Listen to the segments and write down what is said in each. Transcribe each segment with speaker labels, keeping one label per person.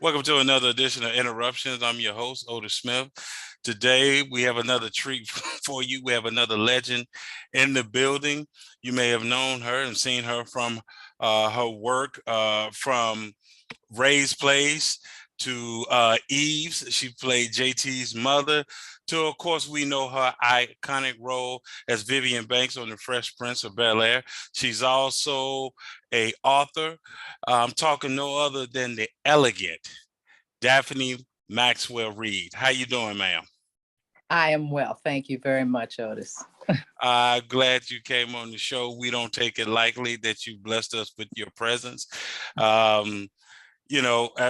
Speaker 1: Welcome to another edition of Interruptions. I'm your host, Otis Smith. Today, we have another treat for you. We have another legend in the building. You may have known her and seen her from her work from Reid's Place to Eve's. She played JT's mother. To, of course, we know her iconic role as Vivian Banks on The Fresh Prince of Bel-Air. She's also a author. I'm talking no other than the elegant Daphne Maxwell Reid. How you doing, ma'am?
Speaker 2: I am well. Thank you very much, Otis.
Speaker 1: Glad you came on the show. We don't take it lightly that you blessed us with your presence. I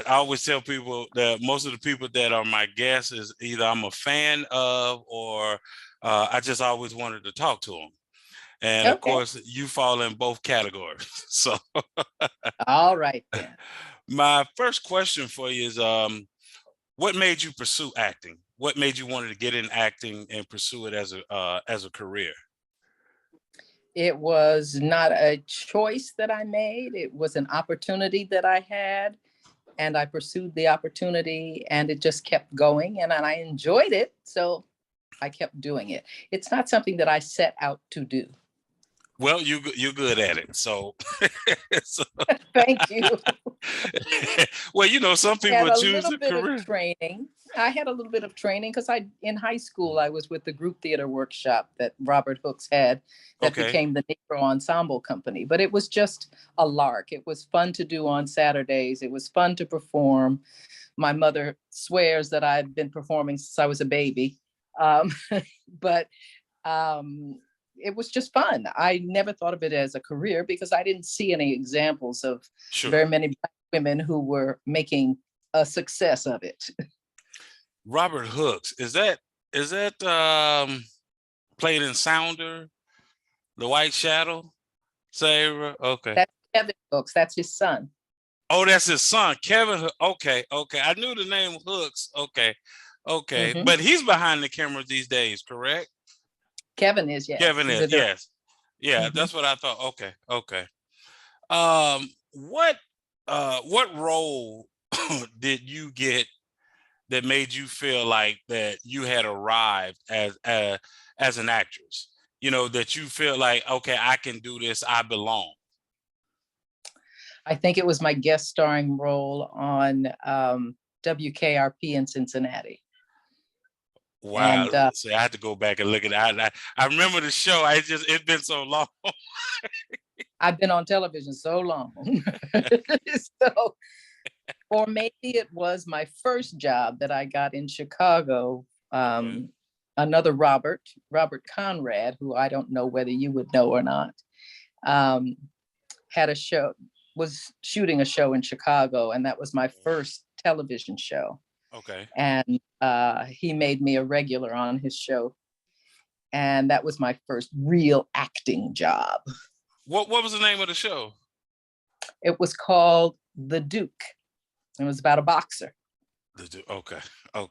Speaker 1: always tell people that most of the people that are my guests is either I'm a fan of or I just always wanted to talk to them. And of course, you fall in both categories. So,
Speaker 2: all right then.
Speaker 1: My first question for you is, what made you pursue acting? What made you want to get in acting and pursue it as a career?
Speaker 2: It was not a choice that I made. It was an opportunity that I had, and I pursued the opportunity, and it just kept going, and I enjoyed it, so I kept doing it. It's not something that I set out to do.
Speaker 1: Well, you're good at it, so.
Speaker 2: Thank you.
Speaker 1: Well, some people choose a career.
Speaker 2: Training. I had a little bit of training because in high school I was with the group theater workshop that Robert Hooks had that became the Negro Ensemble Company. But it was just a lark. It was fun to do on Saturdays. It was fun to perform. My mother swears that I've been performing since I was a baby, but. It was just fun. I never thought of it as a career because I didn't see any examples of very many Black women who were making a success of it.
Speaker 1: Robert Hooks, is that played in Sounder, The White Shadow? Sarah? Okay.
Speaker 2: That's Kevin Hooks. That's his son.
Speaker 1: Oh, that's his son, Kevin. Okay. I knew the name Hooks. Okay. Mm-hmm. But he's behind the camera these days, correct?
Speaker 2: Kevin is, yes.
Speaker 1: Kevin is, yes. Yeah, mm-hmm. That's what I thought. Okay. What role did you get that made you feel like that you had arrived as an actress? That you feel like, okay, I can do this, I belong.
Speaker 2: I think it was my guest starring role on WKRP in Cincinnati.
Speaker 1: Wow. And, so I had to go back and look at it. I remember the show. It's been so long.
Speaker 2: I've been on television so long. Or maybe it was my first job that I got in Chicago. Another Robert Conrad, who I don't know whether you would know or not, was shooting a show in Chicago. And that was my first television show.
Speaker 1: Okay.
Speaker 2: And he made me a regular on his show. And that was my first real acting job.
Speaker 1: What was the name of the show?
Speaker 2: It was called The Duke. It was about a boxer.
Speaker 1: The Duke. Okay. I'm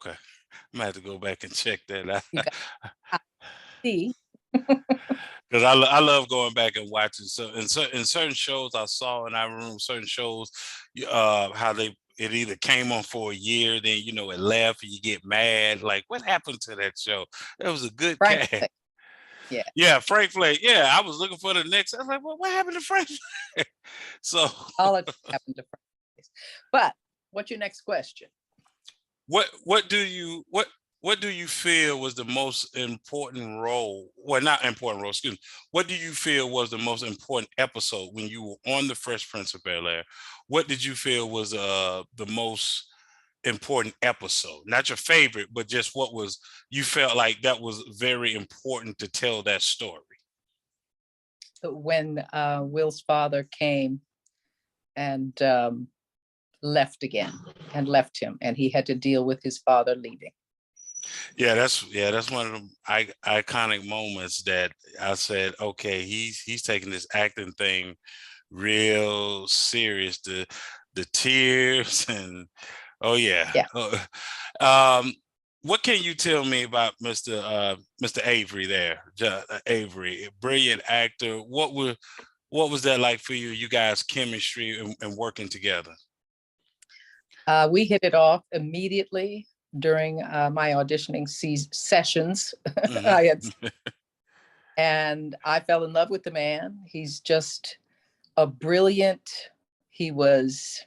Speaker 1: gonna have to go back and check that out.
Speaker 2: See.
Speaker 1: Because I love going back and watching. So in certain shows I saw, and I remember certain shows, how it either came on for a year, then it left, and you get mad. Like, what happened to that show? That was a good cast. Yeah, Frank Flake. Yeah, I was looking for the next. I was like, well, what happened to Frank Flake? So
Speaker 2: all it happened to Frank. But what's your next question?
Speaker 1: What do you feel was the most important role? Well, not important role. Excuse me. What do you feel was the most important episode when you were on The Fresh Prince of Bel-Air? What did you feel was the most important episode? Not your favorite, but just what you felt like that was very important to tell that story.
Speaker 2: When Will's father came and left left him, and he had to deal with his father leaving.
Speaker 1: Yeah, that's one of the iconic moments that I said, okay, he's taking this acting thing real serious. The tears and what can you tell me about Mr. Avery there? Avery, brilliant actor. What was that like for you? You guys' chemistry and working together?
Speaker 2: We hit it off immediately during my auditioning sessions. I had,
Speaker 1: Mm-hmm.
Speaker 2: and I fell in love with the man. He's just a brilliant. He was.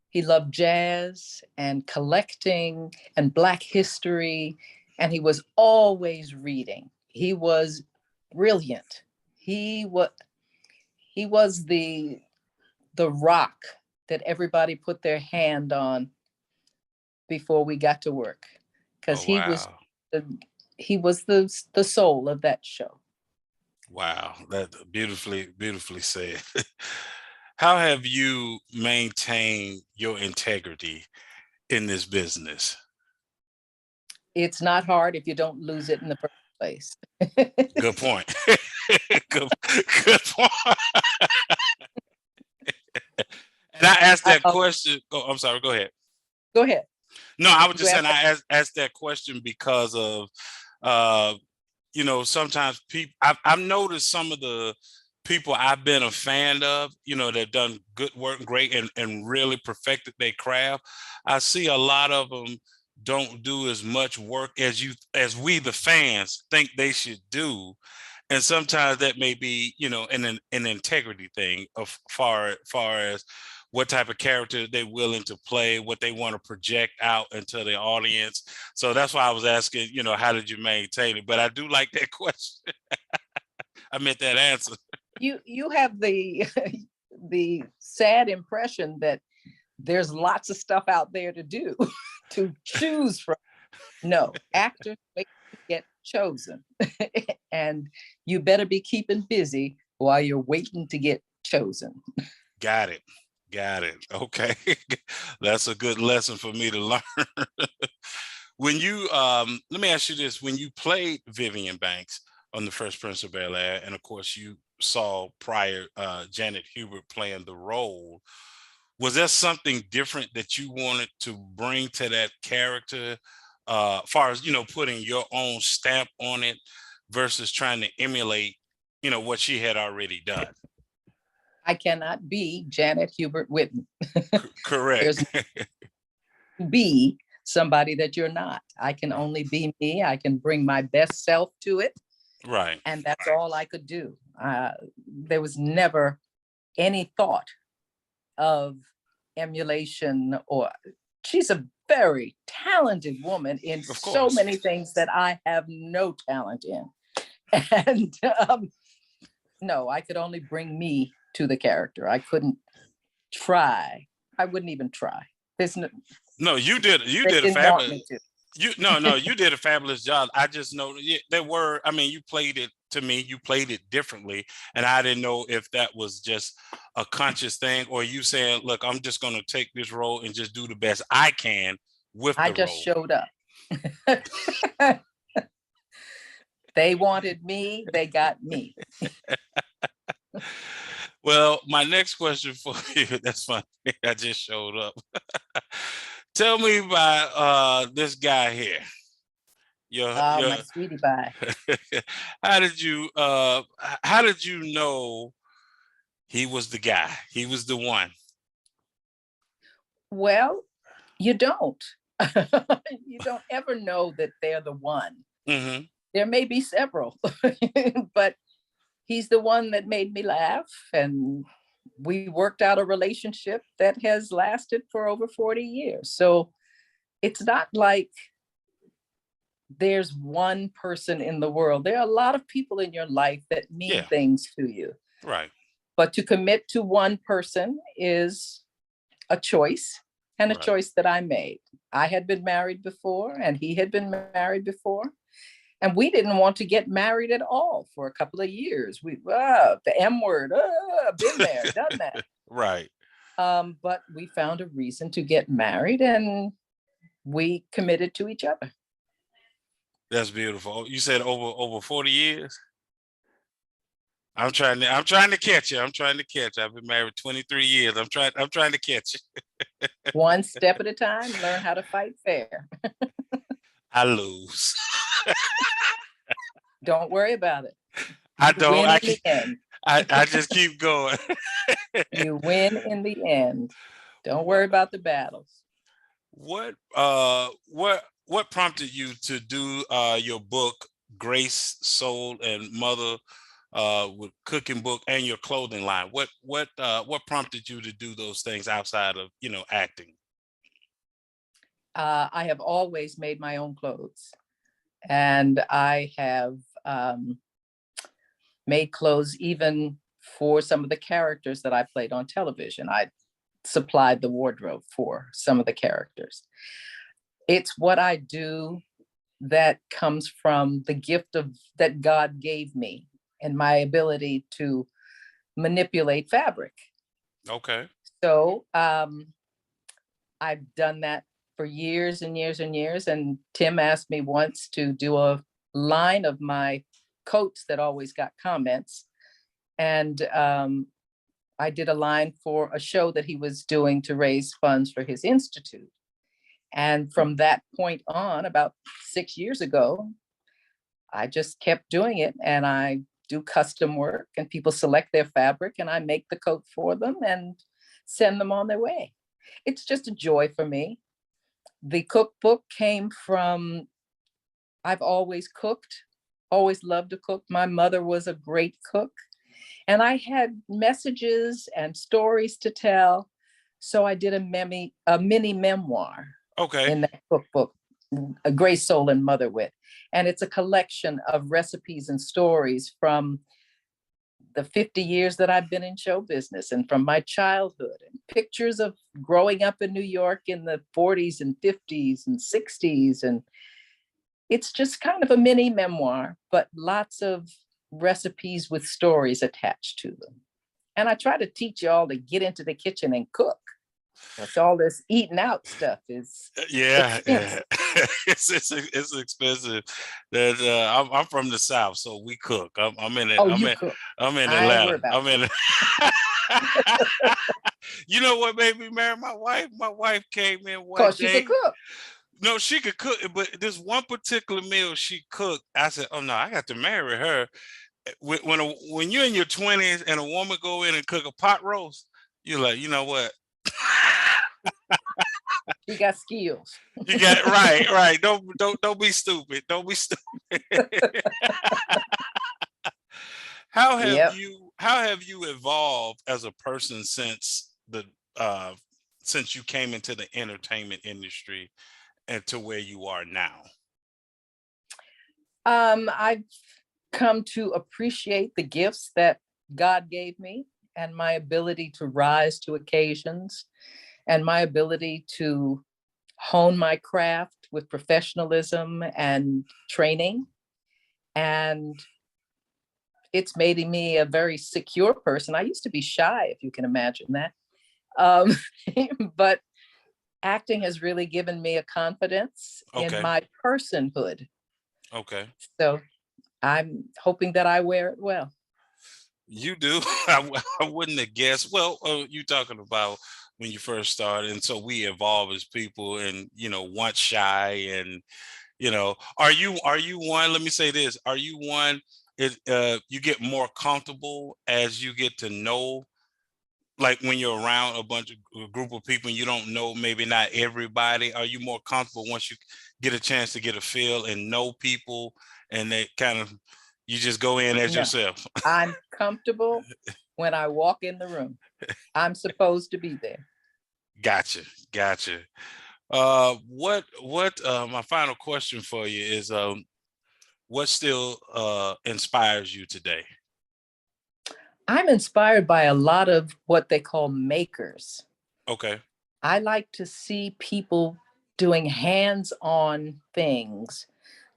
Speaker 2: He loved jazz and collecting and Black history, and he was always reading. He was brilliant. He was the rock that everybody put their hand on before we got to work, because
Speaker 1: Oh, wow.
Speaker 2: the, he was the soul of that show.
Speaker 1: Wow. That beautifully said. How have you maintained your integrity in this business?
Speaker 2: It's not hard if you don't lose it in the first place.
Speaker 1: Good point. Good point. And I asked that question. Oh, I'm sorry. Go ahead.
Speaker 2: Go ahead.
Speaker 1: No, I was
Speaker 2: You
Speaker 1: just saying
Speaker 2: asked
Speaker 1: I asked that question because of, sometimes people. I've noticed some of the people I've been a fan of, that done good work, great, and really perfected their craft. I see a lot of them don't do as much work as we the fans think they should do, and sometimes that may be an integrity thing of far as what type of character they're willing to play, what they want to project out into the audience. So that's why I was asking, how did you maintain it? But I do like that question. I meant that answer.
Speaker 2: you have the the sad impression that there's lots of stuff out there to do to choose from. No, actors wait to get chosen. And you better be keeping busy while you're waiting to get chosen.
Speaker 1: Got it. Got it. Okay. That's a good lesson for me to learn. When you let me ask you this, when you played Vivian Banks on the First Prince of Bel-Air, and of course you saw prior Janet Hubert playing the role, was there something different that you wanted to bring to that character, far as putting your own stamp on it versus trying to emulate what she had already done?
Speaker 2: I cannot be Janet Hubert Whitten.
Speaker 1: Correct.
Speaker 2: There's be somebody that you're not. I can only be me. I can bring my best self to it.
Speaker 1: Right.
Speaker 2: And that's all I could do. There was never any thought of emulation, or she's a very talented woman in
Speaker 1: Of
Speaker 2: so
Speaker 1: course.
Speaker 2: many things that I have no talent in. And no, I could only bring me to the character. I couldn't try. I wouldn't even try. There's no,
Speaker 1: No, you did
Speaker 2: they
Speaker 1: a
Speaker 2: didn't want
Speaker 1: fabulous.
Speaker 2: me to.
Speaker 1: You did a fabulous job. I just know there were. I mean, you played it to me. You played it differently, and I didn't know if that was just a conscious thing, or you saying, "Look, I'm just going to take this role and just do the best I can with
Speaker 2: I
Speaker 1: the
Speaker 2: just
Speaker 1: role."
Speaker 2: showed up. They wanted me, they got me.
Speaker 1: Well, my next question for you, that's funny. I just showed up. Tell me about this guy here.
Speaker 2: My sweetie pie.
Speaker 1: how did you how did you know he was the guy? He was the one.
Speaker 2: Well, you don't. You don't ever know that they're the one.
Speaker 1: Mm-hmm.
Speaker 2: There may be several, but he's the one that made me laugh. And we worked out a relationship that has lasted for over 40 years. So it's not like there's one person in the world. There are a lot of people in your life that mean things to you.
Speaker 1: Right.
Speaker 2: But to commit to one person is a choice, and a choice that I made. I had been married before, and he had been married before. And we didn't want to get married at all for a couple of years. The M word, been there, done that.
Speaker 1: Right.
Speaker 2: But we found a reason to get married, and we committed to each other.
Speaker 1: That's beautiful. You said over 40 years? I'm trying to catch you. I've been married 23 years. I'm trying to catch you.
Speaker 2: One step at a time, learn how to fight fair.
Speaker 1: I lose.
Speaker 2: Don't worry about it.
Speaker 1: I don't.
Speaker 2: In the end.
Speaker 1: I just keep going.
Speaker 2: You win in the end. Don't worry about the battles.
Speaker 1: What prompted you to do your book, Grace, Soul, and Mother, with cooking book and your clothing line? What prompted you to do those things outside of acting?
Speaker 2: I have always made my own clothes, and I have made clothes even for some of the characters that I played on television. I supplied the wardrobe for some of the characters. It's what I do that comes from the gift of that God gave me and my ability to manipulate fabric.
Speaker 1: Okay.
Speaker 2: So I've done that for years and years and years. And Tim asked me once to do a line of my coats that always got comments. And I did a line for a show that he was doing to raise funds for his institute. And from that point on, about 6 years ago, I just kept doing it. And I do custom work, and people select their fabric, and I make the coat for them and send them on their way. It's just a joy for me. The cookbook came from, I've always cooked, always loved to cook. My mother was a great cook, and I had messages and stories to tell. So I did a mini memoir in that cookbook, A Grace, Soul, and Mother Wit. And it's a collection of recipes and stories from the 50 years that I've been in show business and from my childhood, and pictures of growing up in New York in the 40s and 50s and 60s. And it's just kind of a mini memoir, but lots of recipes with stories attached to them. And I try to teach you all to get into the kitchen and cook. That's all this eating out stuff is. Expensive.
Speaker 1: It's expensive. That I'm from the South, so we cook. I'm in it.
Speaker 2: Oh, you cook.
Speaker 1: I'm in
Speaker 2: I ain't worried
Speaker 1: Atlanta.
Speaker 2: about
Speaker 1: I'm in. You know what made me marry my wife? My wife came in one
Speaker 2: Because
Speaker 1: day.
Speaker 2: she could cook.
Speaker 1: No, she could cook, but this one particular meal she cooked, I said, "Oh no, I got to marry her." When you're in your 20s and a woman go in and cook a pot roast, you're like, you know what?
Speaker 2: You got skills.
Speaker 1: You got right. Don't be stupid. Don't be stupid. How have you evolved as a person since you came into the entertainment industry and to where you are now?
Speaker 2: I've come to appreciate the gifts that God gave me, and my ability to rise to occasions, and my ability to hone my craft with professionalism and training. And it's made me a very secure person. I used to be shy, if you can imagine that. But acting has really given me a confidence in my personhood.
Speaker 1: Okay.
Speaker 2: So I'm hoping that I wear it well.
Speaker 1: You do. I wouldn't have guessed. Well, you talking about when you first started, and so we evolve as people, and once shy, and are you one? Let me say this: are you one? You get more comfortable as you get to know, like when you're around a group of people and you don't know, maybe not everybody. Are you more comfortable once you get a chance to get a feel and know people, and they kind of you just go in as yourself?
Speaker 2: I'm comfortable when I walk in the room. I'm supposed to be there.
Speaker 1: Gotcha. My final question for you is, what still inspires you today?
Speaker 2: I'm inspired by a lot of what they call makers.
Speaker 1: Okay.
Speaker 2: I like to see people doing hands-on things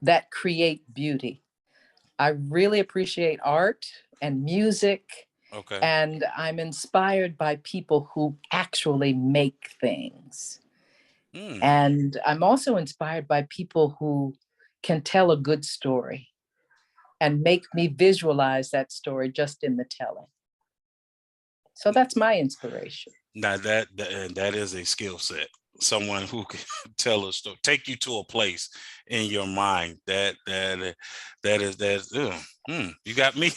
Speaker 2: that create beauty. I really appreciate art and music.
Speaker 1: Okay.
Speaker 2: And I'm inspired by people who actually make things. And I'm also inspired by people who can tell a good story and make me visualize that story just in the telling. So that's my inspiration.
Speaker 1: Now that is a skill set. someone who can tell a story, take you to a place in your mind you got me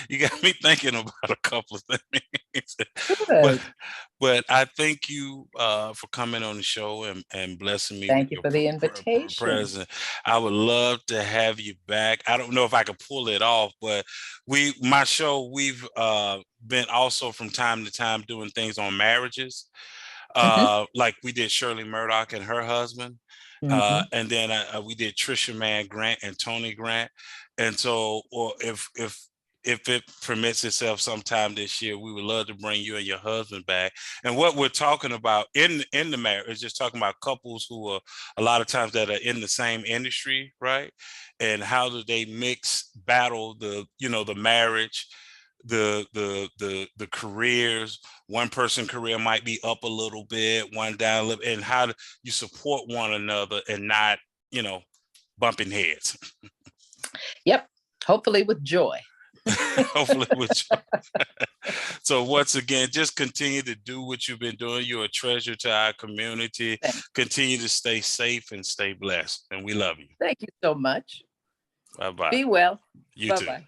Speaker 1: you got me thinking about a couple of things. but
Speaker 2: Good.
Speaker 1: but I thank you for coming on the show and blessing me with
Speaker 2: Thank you
Speaker 1: your
Speaker 2: for the invitation.
Speaker 1: presence. I would love to have you back. I don't know if I could pull it off, but my show, we've been also from time to time doing things on marriages.
Speaker 2: Hmm.
Speaker 1: Like we did Shirley Murdoch and her husband.
Speaker 2: Hmm.
Speaker 1: And then we did Trisha Mann Grant and Tony Grant. And so, or if it permits itself sometime this year, we would love to bring you and your husband back. And what we're talking about in the marriage is just talking about couples who are a lot of times that are in the same industry, right? And how do they battle the marriage, the careers. One person career might be up a little bit, one down a little, and how do you support one another and not, bumping heads.
Speaker 2: Yep. Hopefully with joy.
Speaker 1: Hopefully with you. So once again, just continue to do what you've been doing. You're a treasure to our community.
Speaker 2: Thanks.
Speaker 1: Continue to stay safe and stay blessed. And we love you.
Speaker 2: Thank you so much.
Speaker 1: Bye-bye.
Speaker 2: Be well.
Speaker 1: You too.
Speaker 2: Bye-bye.